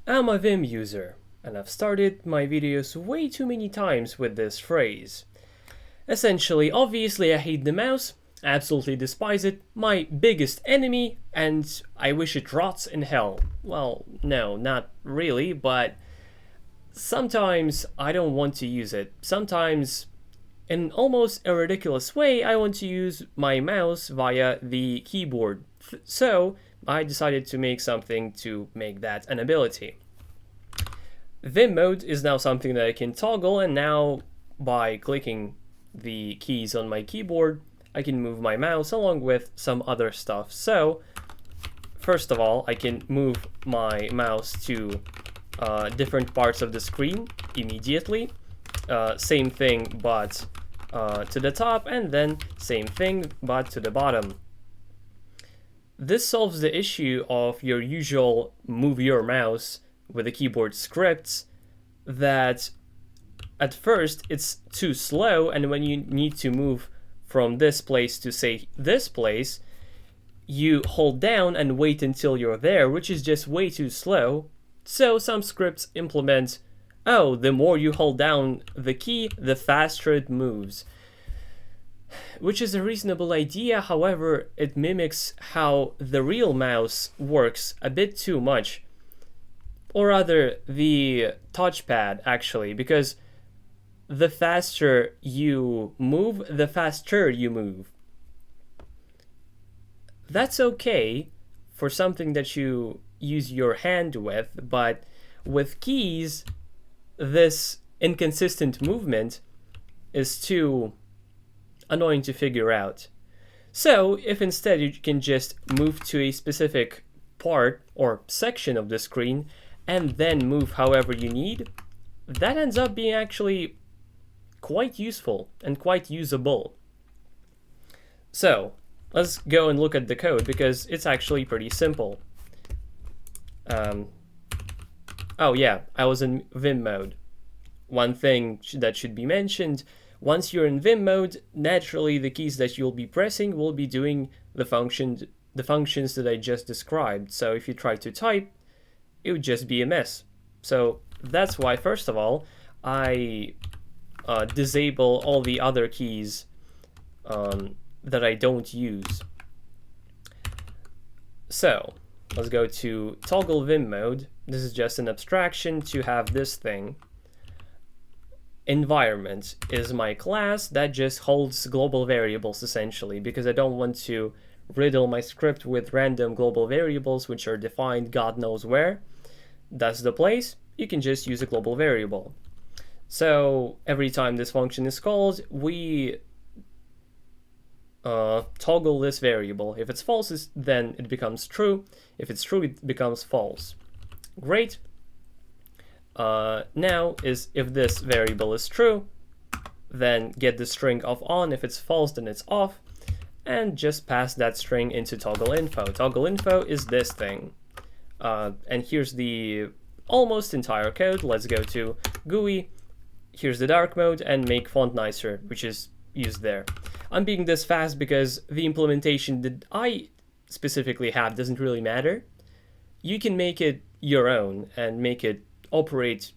I'm a Vim user, and I've started my videos way too many times with this phrase. Essentially, obviously I hate the mouse, absolutely despise it, my biggest enemy, and I wish it rots in hell. Well, no, not really, but sometimes I don't want to use it. Sometimes, in almost a ridiculous way, I want to use my mouse via the keyboard. So I decided to make something to make that an ability. Vim mode is now something that I can toggle, and now by clicking the keys on my keyboard, I can move my mouse along with some other stuff. So first of all, I can move my mouse to different parts of the screen immediately. Same thing, but to the top, and then same thing, but to the bottom. This solves the issue of your usual move your mouse with the keyboard scripts that at first it's too slow, and when you need to move from this place to say this place, you hold down and wait until you're there, which is just way too slow. So some scripts implement, oh, the more you hold down the key, the faster it moves. Which is a reasonable idea, however, it mimics how the real mouse works a bit too much. Or rather, the touchpad, actually, because the faster you move, the faster you move. That's okay for something that you use your hand with, but with keys, this inconsistent movement is too annoying to figure out. So if instead you can just move to a specific part or section of the screen and then move however you need, that ends up being actually quite useful and quite usable. So let's go and look at the code, because it's actually pretty simple. Oh yeah, I was in Vim mode. One thing that should be mentioned, once you're in Vim mode, naturally the keys that you'll be pressing will be doing the functions that I just described. So if you try to type, it would just be a mess. So that's why, first of all, I disable all the other keys that I don't use. So let's go to toggle Vim mode. This is just an abstraction to have this thing. Environment is my class that just holds global variables, essentially, because I don't want to riddle my script with random global variables which are defined God knows where. That's the place. You can just use a global variable. So every time this function is called, we toggle this variable. If it's false, then it becomes true. If it's true, it becomes false. Great. Now is if this variable is true, then get the string of on. If it's false, then it's off, and just pass that string into toggle info. Toggle info is this thing, and here's the almost entire code. Let's go to GUI. Here's the dark mode, and make font nicer, which is used there. I'm being this fast because the implementation that I specifically have doesn't really matter. You can make it your own and make it operate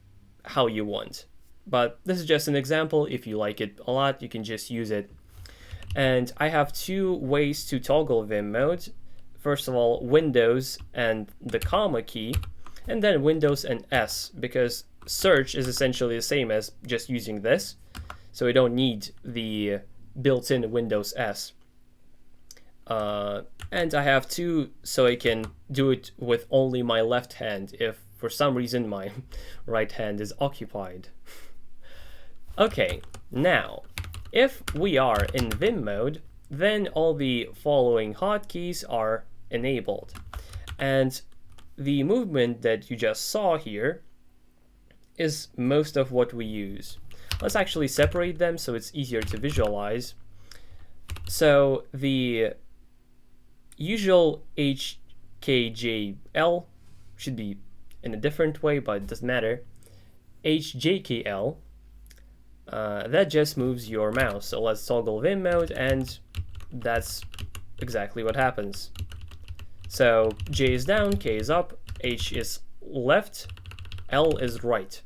how you want. But this is just an example. If you like it a lot, you can just use it. And I have two ways to toggle Vim mode. First of all, Windows and the comma key, and then Windows and S, because search is essentially the same as just using this. So we don't need the built-in Windows S. And I have two, so I can do it with only my left hand if for some reason my right hand is occupied. Okay, now, if we are in Vim mode, then all the following hotkeys are enabled. And the movement that you just saw here is most of what we use. Let's actually separate them so it's easier to visualize. So the usual HKJL should be in a different way, but it doesn't matter. HJKL, that just moves your mouse. So let's toggle Vim mode, and that's exactly what happens. So J is down, K is up, H is left, L is right.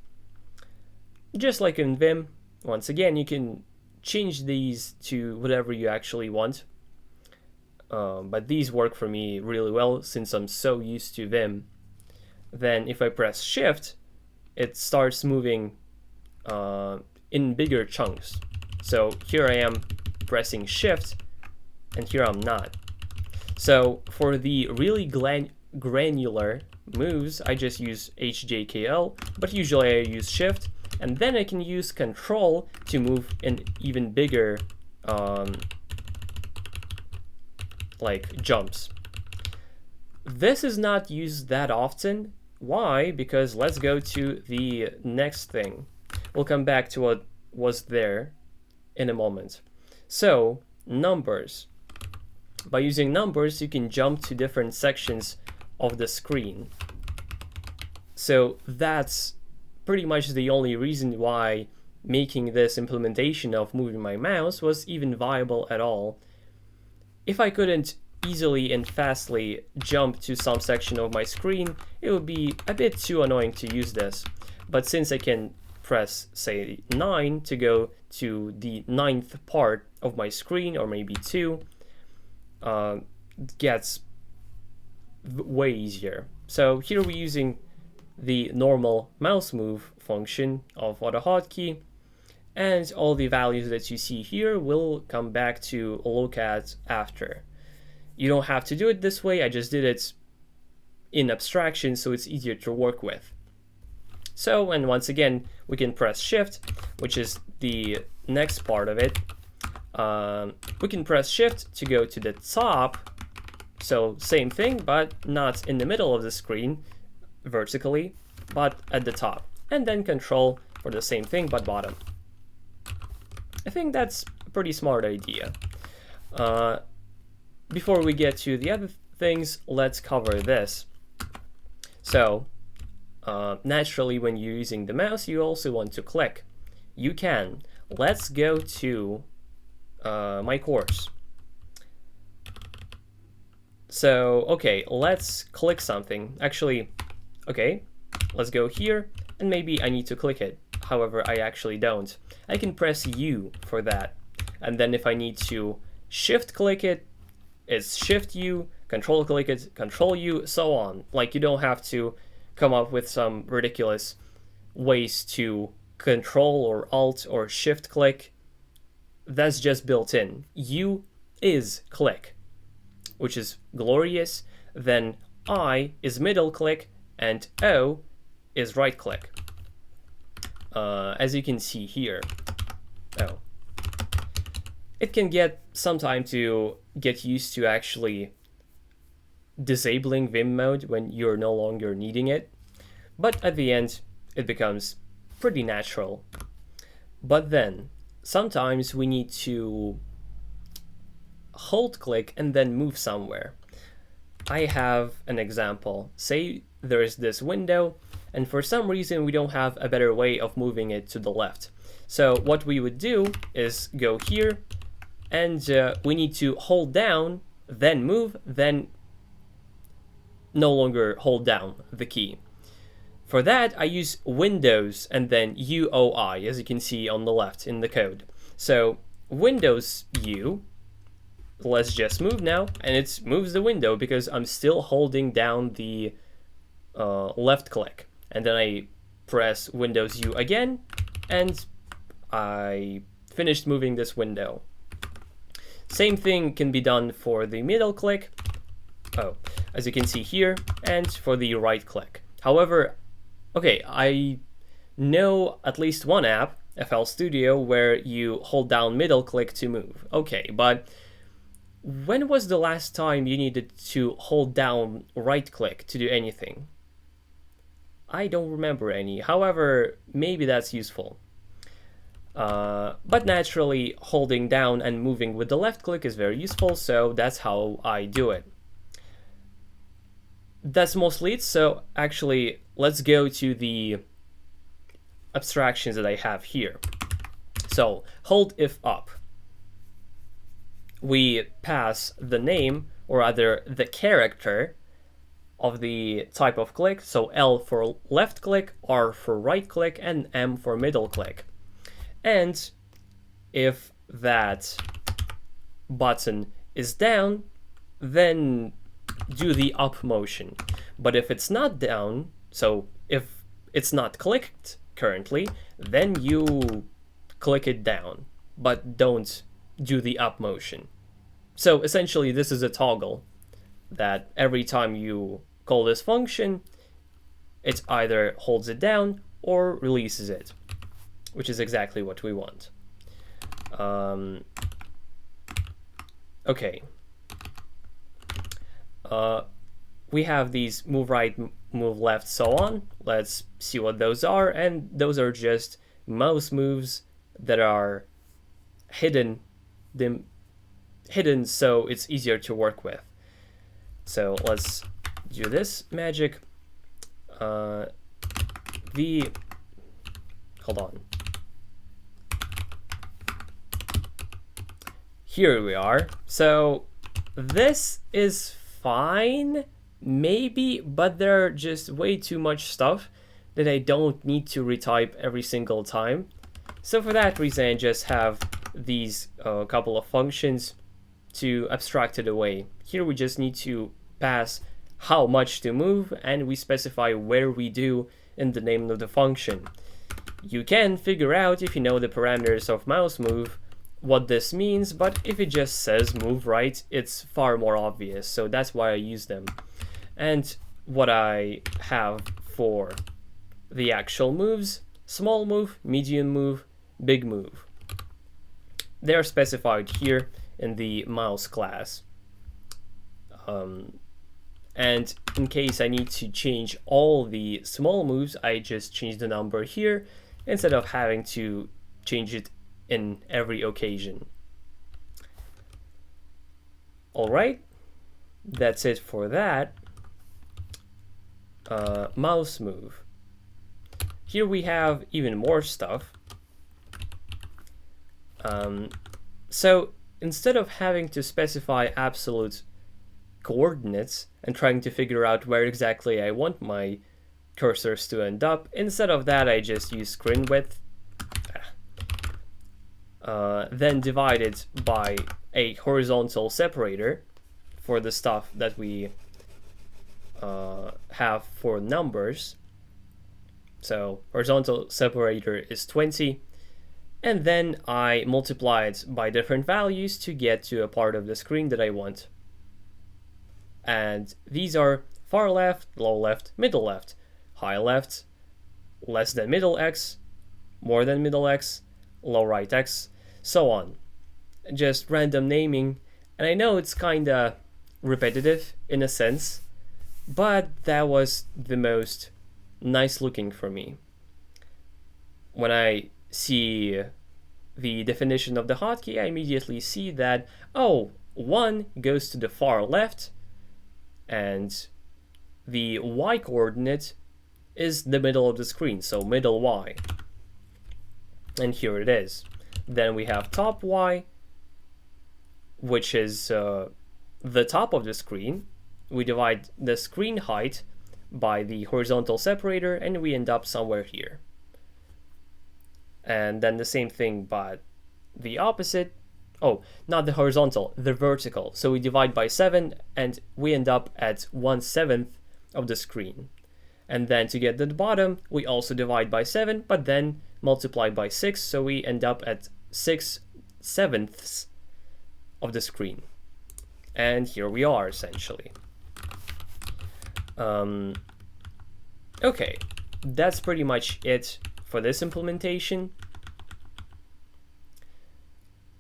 Just like in Vim, once again, you can change these to whatever you actually want. But these work for me really well since I'm so used to Vim. Then if I press Shift, it starts moving in bigger chunks. So here I am pressing Shift, and here I'm not. So for the really granular moves, I just use HJKL, but usually I use Shift, and then I can use Control to move in even bigger like jumps. This is not used that often. Why? Because let's go to the next thing. We'll come back to what was there in a moment. So, numbers. By using numbers, you can jump to different sections of the screen. So that's pretty much the only reason why making this implementation of moving my mouse was even viable at all. If I couldn't easily and fastly jump to some section of my screen, it would be a bit too annoying to use this. But since I can press, say, 9 to go to the 9th part of my screen, or maybe 2, it gets way easier. So here we're using the normal mouse move function of AutoHotkey, and all the values that you see here will come back to look at after. You don't have to do it this way, I just did it in abstraction so it's easier to work with. So, and once again, we can press Shift, which is the next part of it. We can press Shift to go to the top, so same thing, but not in the middle of the screen vertically, but at the top. And then Control for the same thing, but bottom. I think that's a pretty smart idea. Before we get to the other things, let's cover this. So, naturally, when you're using the mouse, you also want to click. You can. Let's go to my course. So, okay, let's click something. Actually, okay, let's go here, and maybe I need to click it. However, I actually don't. I can press U for that. And then if I need to shift click it, it's Shift U, Control click it, Control U, so on. Like, you don't have to come up with some ridiculous ways to Control or Alt or Shift click. That's just built in. U is click, which is glorious. Then I is middle click, and O is right click. As you can see here. Oh. It can get some time to get used to actually disabling Vim mode when you're no longer needing it, but at the end it becomes pretty natural. But then sometimes we need to hold click and then move somewhere. I have an example. Say there is this window, and for some reason we don't have a better way of moving it to the left. So what we would do is go here, and we need to hold down, then move, then no longer hold down the key. For that, I use Windows and then UOI, as you can see on the left in the code. So Windows U, let's just move now, and it moves the window because I'm still holding down the left click. And then I press Windows U again, and I finished moving this window. Same thing can be done for the middle click, as you can see here, and for the right click. However, okay, I know at least one app, FL Studio, where you hold down middle click to move. Okay, but when was the last time you needed to hold down right click to do anything? I don't remember any. However, maybe that's useful. But naturally, holding down and moving with the left click is very useful, so that's how I do it. That's mostly it, so actually, let's go to the abstractions that I have here. So, hold if up. We pass the name, or rather the character, of the type of click, so L for left click, R for right click, and M for middle click. And if that button is down, then do the up motion. But if it's not down, so if it's not clicked currently, then you click it down, but don't do the up motion. So essentially this is a toggle that every time you call this function, it either holds it down or releases it, which is exactly what we want. Okay. We have these move right, move left, so on. Let's see what those are, and those are just mouse moves that are hidden so it's easier to work with. So let's do this magic. Hold on. Here we are. So this is fine, maybe, but there are just way too much stuff that I don't need to retype every single time. So for that reason, I just have these couple of functions to abstract it away. Here we just need to pass how much to move, and we specify where we do in the name of the function. You can figure out, if you know the parameters of mouse move, what this means, but if it just says move right, it's far more obvious, so that's why I use them. And what I have for the actual moves: small move, medium move, big move. They are specified here in the mouse class. And in case I need to change all the small moves, I just change the number here instead of having to change it in every occasion. Alright, that's it for that. Mouse move. Here we have even more stuff. So instead of having to specify absolute coordinates and trying to figure out where exactly I want my cursors to end up, instead of that I just use screen width, then divide it by a horizontal separator for the stuff that we have for numbers. So horizontal separator is 20, and then I multiply it by different values to get to a part of the screen that I want. And these are far left, low left, middle left, high left, less than middle x, more than middle x, low right x, so on. Just random naming, and I know it's kinda repetitive in a sense, but that was the most nice looking for me. When I see the definition of the hotkey, I immediately see that, oh, 1 goes to the far left, and the y coordinate is the middle of the screen, so middle y. And here it is. Then we have top y, which is the top of the screen. We divide the screen height by the horizontal separator, and we end up somewhere here. And then the same thing, but the opposite. Oh, not the horizontal, the vertical. So we divide by 7, and we end up at 1/7 of the screen. And then to get to the bottom, we also divide by 7, but then multiply by 6, so we end up at 6/7 of the screen. And here we are, essentially. Okay, that's pretty much it for this implementation.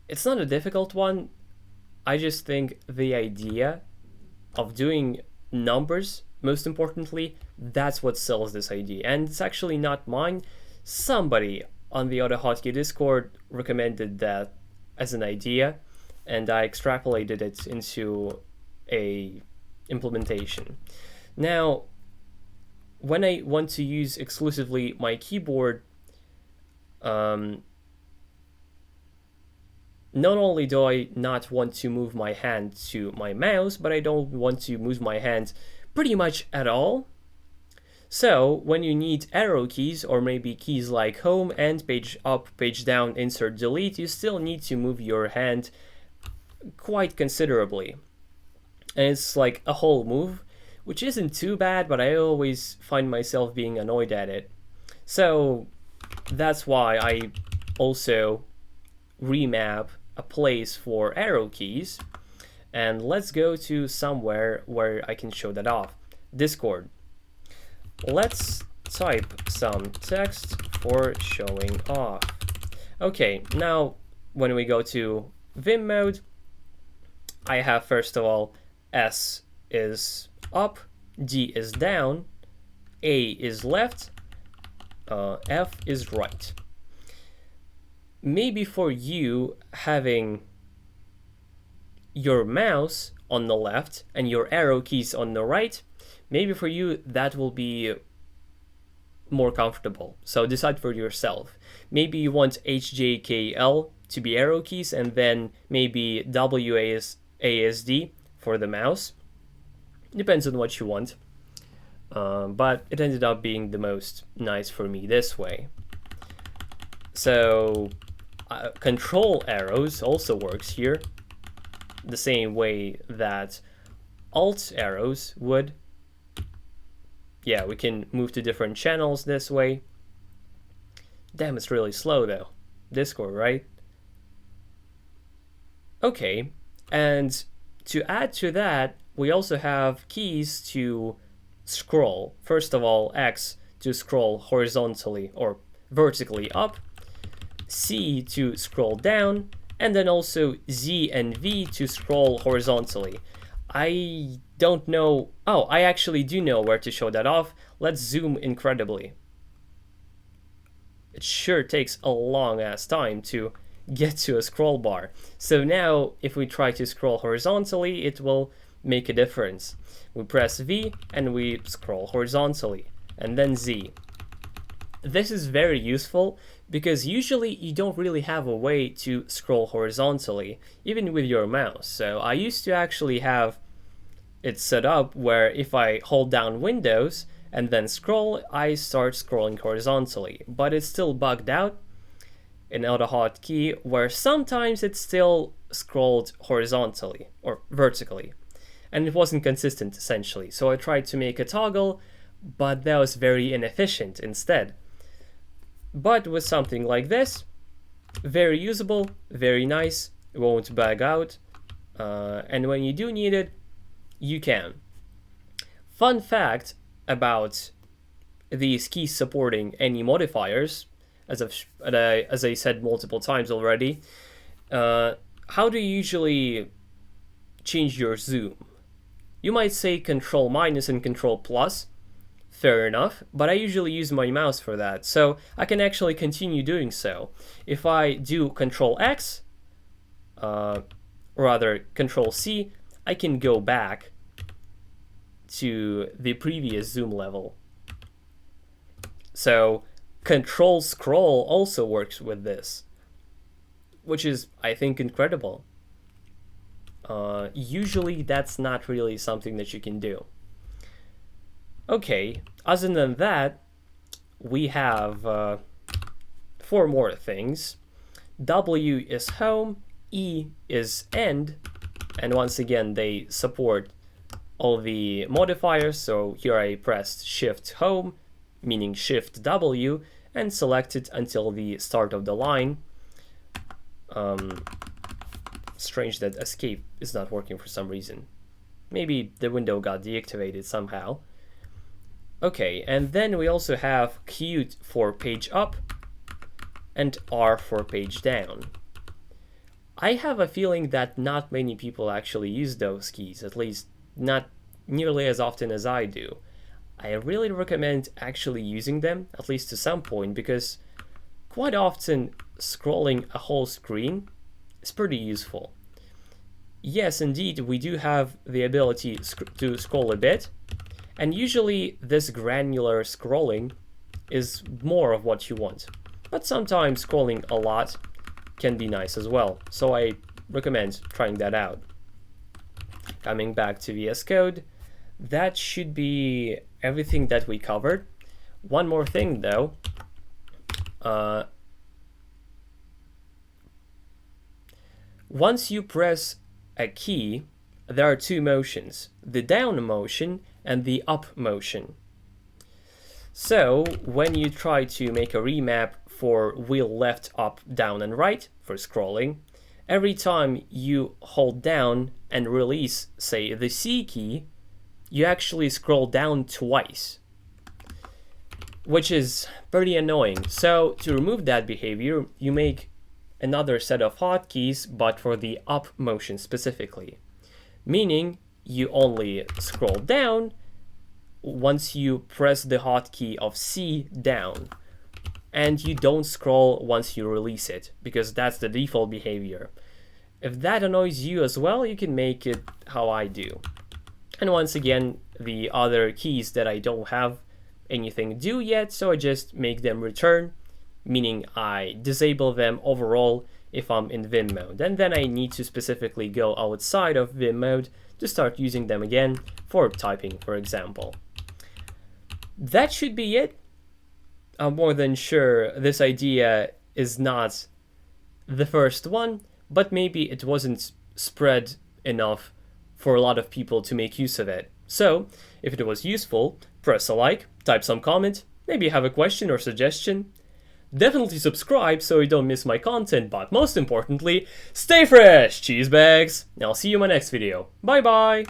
It's not a difficult one. I just think the idea of doing numbers, most importantly, that's what sells this idea. And it's actually not mine. Somebody on the AutoHotkey Discord recommended that as an idea, and I extrapolated it into a implementation. Now, when I want to use exclusively my keyboard, not only do I not want to move my hand to my mouse, but I don't want to move my hand pretty much at all. So when you need arrow keys, or maybe keys like home and page up, page down, insert, delete, you still need to move your hand quite considerably. And it's like a whole move, which isn't too bad, but I always find myself being annoyed at it. So that's why I also remap a place for arrow keys. And let's go to somewhere where I can show that off. Discord. Let's type some text for showing off. Okay, now when we go to Vim mode, I have first of all S is up, D is down, A is left, F is right. Maybe for you, having your mouse on the left and your arrow keys on the right, maybe for you that will be more comfortable. So decide for yourself. Maybe you want HJKL to be arrow keys, and then maybe WASD for the mouse. Depends on what you want. But it ended up being the most nice for me this way. So control arrows also works here, the same way that alt arrows would. Yeah, we can move to different channels this way. Damn, it's really slow though. Discord, right? Okay, and to add to that, we also have keys to scroll. First of all, X to scroll horizontally or vertically up, C to scroll down, and then also Z and V to scroll horizontally. I don't know. Oh, I actually do know where to show that off. Let's zoom incredibly. It sure takes a long ass time to get to a scroll bar. So now if we try to scroll horizontally, it will make a difference. We press V and we scroll horizontally, and then Z. This is very useful because usually you don't really have a way to scroll horizontally, even with your mouse. So I used to actually have it set up where if I hold down Windows and then scroll, I start scrolling horizontally, but it's still bugged out in AutoHotkey where sometimes it still scrolled horizontally or vertically, and it wasn't consistent essentially. So I tried to make a toggle, but that was very inefficient instead. But with something like this, very usable, very nice, it won't bug out, and when you do need it, you can. Fun fact about these keys supporting any modifiers, as I said multiple times already, how do you usually change your zoom? You might say Control minus and Control plus, fair enough, but I usually use my mouse for that, so I can actually continue doing so. If I do Control X, rather Control C, I can go back to the previous zoom level. So Control Scroll also works with this, which is, I think, incredible. Usually that's not really something that you can do. Okay, other than that, we have 4 more things. W is home, E is end, and once again they support all the modifiers. So here I pressed Shift Home, meaning Shift W, and selected until the start of the line. Strange that Escape is not working for some reason. Maybe the window got deactivated somehow. Okay, and then we also have Q for page up and R for page down. I have a feeling that not many people actually use those keys, at least not nearly as often as I do. I really recommend actually using them, at least to some point, because quite often scrolling a whole screen is pretty useful. Yes, indeed, we do have the ability to scroll a bit, and usually this granular scrolling is more of what you want. But sometimes scrolling a lot can be nice as well, so I recommend trying that out. Coming back to VS Code, that should be everything that we covered. One more thing though. Once you press a key, there are two motions, the down motion and the up motion. So when you try to make a remap for wheel left, up, down, and right for scrolling, every time you hold down and release, say, the C key, you actually scroll down twice, which is pretty annoying. So to remove that behavior, you make another set of hotkeys, but for the up motion specifically, meaning you only scroll down once you press the hotkey of C down, and you don't scroll once you release it, because that's the default behavior. If that annoys you as well, you can make it how I do. And once again, the other keys that I don't have anything do yet, so I just make them return, meaning I disable them overall if I'm in Vim mode, and then I need to specifically go outside of Vim mode to start using them again for typing, for example. That should be it. I'm more than sure this idea is not the first one, but maybe it wasn't spread enough for a lot of people to make use of it. So, if it was useful, press a like, type some comment, maybe have a question or suggestion. Definitely subscribe so you don't miss my content, but most importantly, stay fresh, cheese bags! I'll see you in my next video. Bye bye!